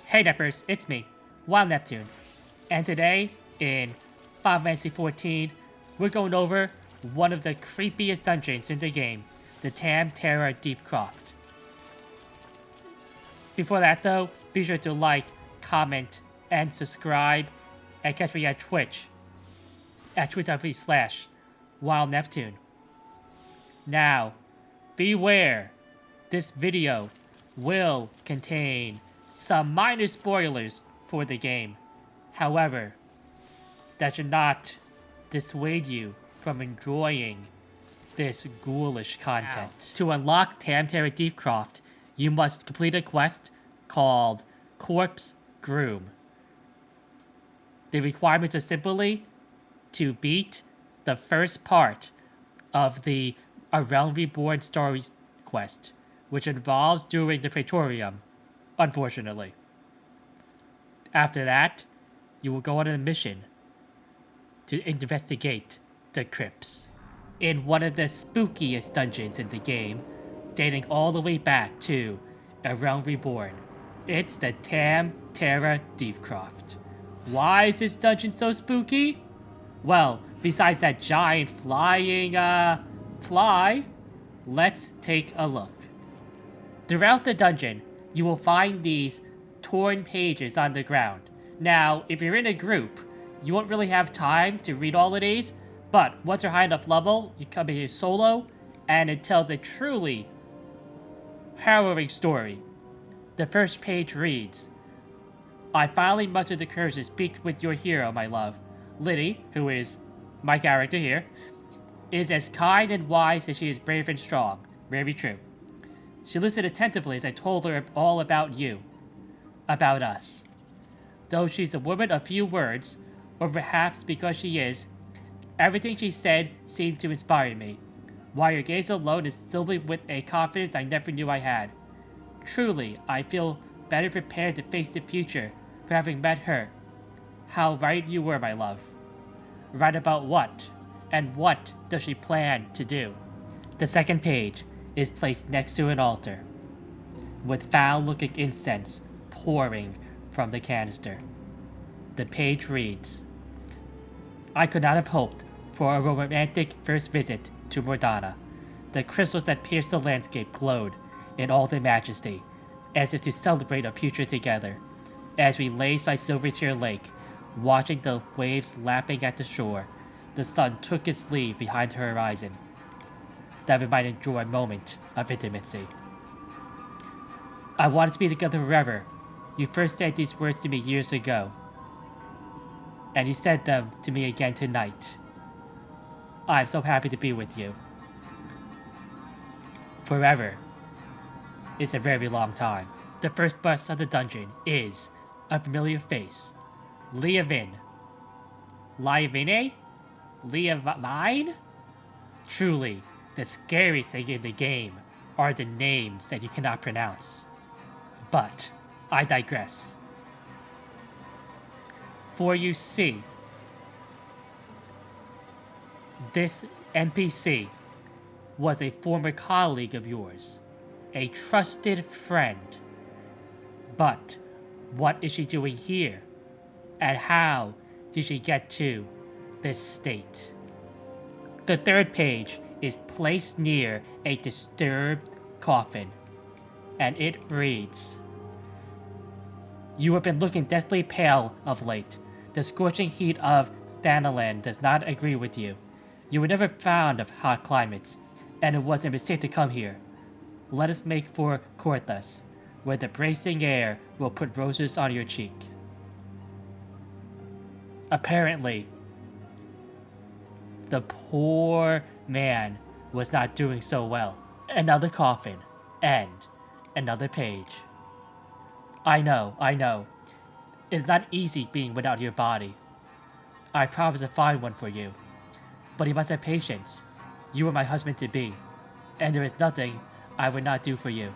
Hey Neppers, it's me, Wild Neptune, and today in FFXIV, we're going over one of the creepiest dungeons in the game, the Tam Terra Deep Croft. Before that though, be sure to like, comment, and subscribe, and catch me at Twitch, at twitch.tv/Wild Neptune. Now, beware, this video will contain some minor spoilers for the game. However, that should not dissuade you from enjoying this ghoulish content. Ow. To unlock Tam Terra Deep Croft, you must complete a quest called Corpse Groom. The requirements are simply to beat the first part of the A Realm Reborn story quest, which involves doing the Praetorium, unfortunately. After that, you will go on a mission to investigate the crypts in one of the spookiest dungeons in the game, dating all the way back to A Realm Reborn. It's the Tam Terra Deep Croft. Why is this dungeon so spooky? Well, besides that giant flying, fly, let's take a look. Throughout the dungeon, you will find these torn pages on the ground. Now, if you're in a group, you won't really have time to read all of these, but once you're high enough level, you come here solo, and it tells a truly harrowing story. The first page reads, "I finally mustered the courage to speak with your hero, my love. Liddy," who is my character here, "is as kind and wise as she is brave and strong." Very true. She listened attentively as I told her all about you. About us. Though she's a woman of few words, or perhaps because she is, everything she said seemed to inspire me, while your gaze alone instilled me with a confidence I never knew I had. Truly, I feel better prepared to face the future for having met her. How right you were, my love. Right about what? And what does she plan to do? The second page is placed next to an altar, with foul-looking incense pouring from the canister. The page reads, "I could not have hoped for a romantic first visit to Mordana. The crystals that pierced the landscape glowed in all their majesty, as if to celebrate a future together. As we lay by Silvertear Lake, watching the waves lapping at the shore, the sun took its leave behind the horizon, that we might enjoy a moment of intimacy. I wanted to be together forever. You first said these words to me years ago, and you said them to me again tonight. I am so happy to be with you. Forever is a very long time." The first boss of the dungeon is a familiar face, Leavine. Leavine? Leavine? Truly, the scariest thing in the game are the names that you cannot pronounce. But I digress. For you see, this NPC was a former colleague of yours, a trusted friend. But what is she doing here? And how did she get to this state? The third page is placed near a disturbed coffin, and it reads, "You have been looking deathly pale of late. The scorching heat of Thanalan does not agree with you. You were never fond of hot climates, and it was a mistake to come here. Let us make for Korthus, where the bracing air will put roses on your cheeks." Apparently, the poor man was not doing so well. Another coffin, and another page. I know. It's not easy being without your body. I promise to find one for you. But you must have patience. You are my husband-to-be, and there is nothing I would not do for you.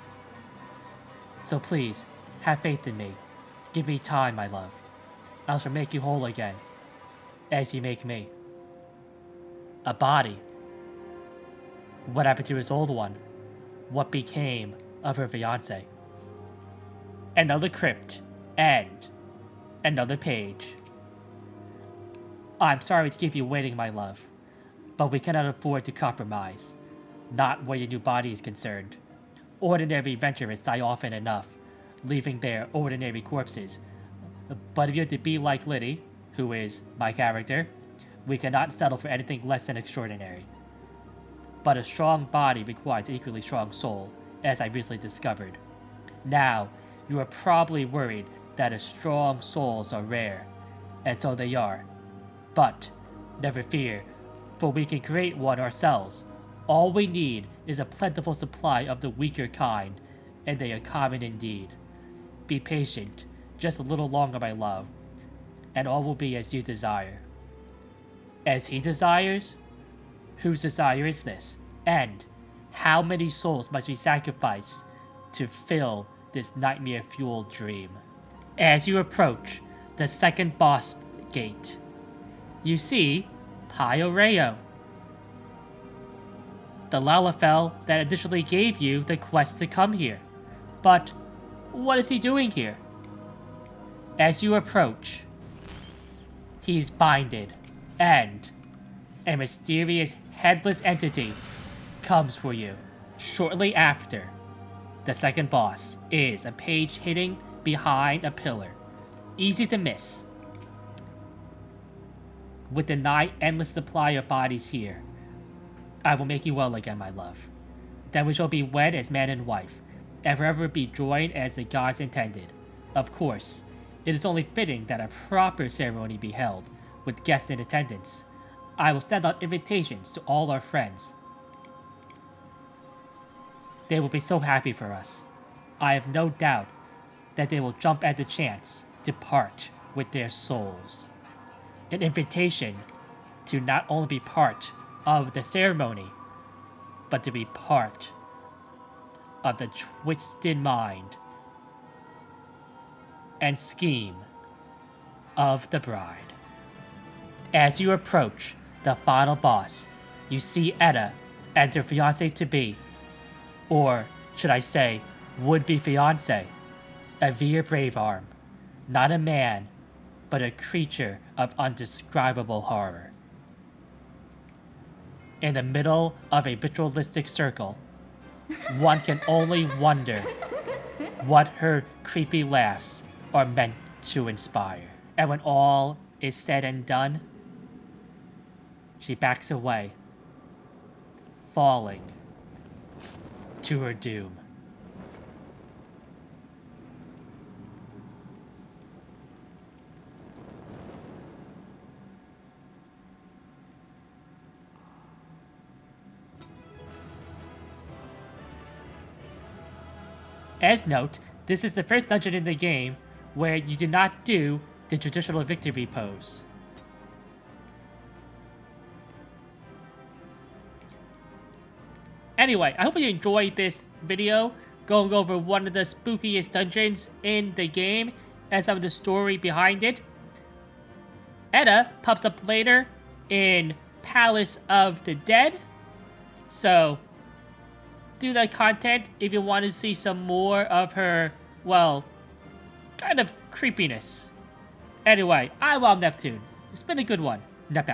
So please, have faith in me. Give me time, my love. I shall make you whole again, as you make me. A body. What happened to his old one? What became of her fiancé? Another crypt, And another page. I'm sorry to keep you waiting, my love, but we cannot afford to compromise. Not where your new body is concerned. Ordinary adventurers die often enough, leaving their ordinary corpses. But if you're to be like Liddy, who is my character, we cannot settle for anything less than extraordinary. But a strong body requires an equally strong soul, as I recently discovered. Now, you are probably worried that strong souls are rare, and so they are. But, never fear, for we can create one ourselves. All we need is a plentiful supply of the weaker kind, and they are common indeed. Be patient, just a little longer, my love, and all will be as you desire. As he desires? Whose desire is this? And how many souls must be sacrificed to fill this nightmare-fueled dream? As you approach the second boss gate, you see Pio, the Lalafell that initially gave you the quest to come here. But what is he doing here? As you approach, he's binded, and a mysterious headless entity comes for you. Shortly after, the second boss is a page hidden behind a pillar. Easy to miss. With the nigh endless supply of bodies here, I will make you well again, my love. Then we shall be wed as man and wife, and forever be joined as the gods intended. Of course, it is only fitting that a proper ceremony be held, with guests in attendance. I will send out invitations to all our friends. They will be so happy for us. I have no doubt that they will jump at the chance to part with their souls. An invitation to not only be part of the ceremony, but to be part of the twisted mind and scheme of the bride. As you approach the final boss, you see Etta and her fiancé-to-be, or should I say, would-be fiancé, a Veer Bravearm, not a man, but a creature of undescribable horror. In the middle of a ritualistic circle, one can only wonder what her creepy laughs are meant to inspire. And when all is said and done, she backs away, falling to her doom. As note, this is the first dungeon in the game where you do not do the traditional victory pose. Anyway, I hope you enjoyed this video going over one of the spookiest dungeons in the game and some of the story behind it. Etta pops up later in Palace of the Dead, so do that content if you want to see some more of her, well, kind of creepiness. Anyway, I'm Wild Neptune. It's been a good one.